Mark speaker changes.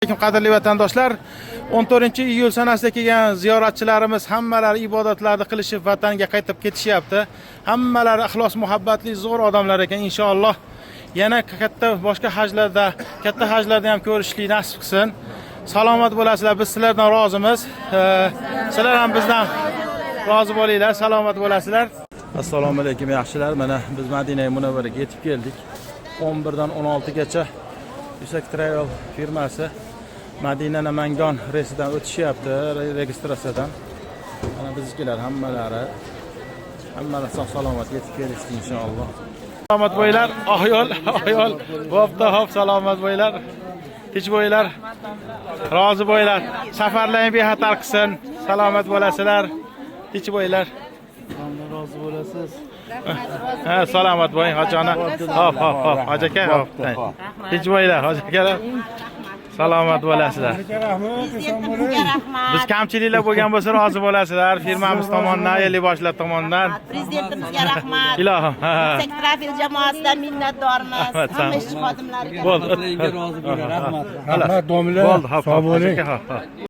Speaker 1: Qadrli vatandoshlar, 14-iyul sanasida kelgan ziyoratchilarimiz hammalari ibodatlarni qilishib vatanga qaytib ketishyapti. Hammalari ixlos muhabbatli zo'r odamlar ekan. Inshaalloh yana boshqa katta hajlarda ham ko'rishlik nasib qilsin. Salomat bo'lasizlar. Biz sizlardan rozimiz. Sizlar ham bizdan rozi bo'linglar, salomat bo'lasizlar. Assalomu alaykum yaxshilar. Mana biz Madina Munavvaraga yetib keldik. 11 dan 16 gacha Yusak Travel firmasi Madina Namangan reysidan o'tishyapti, registratsiyadan. Mana biznikilar hammalari sog'-salomat yetib kelishdi inshaalloh. Salomat bo'ylar, ayol, bo'pti, hop salomat bo'ylar. Tinch bo'ylar, rozi bo'ylar. Safarlaring bexatar qilsin. Salomat bo'lasizlar. Tinch bo'ylar.
Speaker 2: Rozi bo'lasiz.
Speaker 1: Ha, salomat bo'ling, hojona. Hop, hoji aka, hop. Tinch bo'ylar, hoji aka. Salomat bo'lasizlar. Biz kamchiliklar bo'lgan bo'lsa rozi bo'lasizlar. Firmamiz tomonidan, Eli boshlar tomonidan.
Speaker 3: Prezidentimizga rahmat.
Speaker 1: Ilohim.
Speaker 3: Yusak Travel jamoasidan minnatdormiz. Hamma ishchi xodimlariga.
Speaker 1: Bo'ldi.
Speaker 2: Rozi bo'ling, rahmat.
Speaker 1: Rahmat,
Speaker 2: domla.
Speaker 1: Bo'ldi, hop.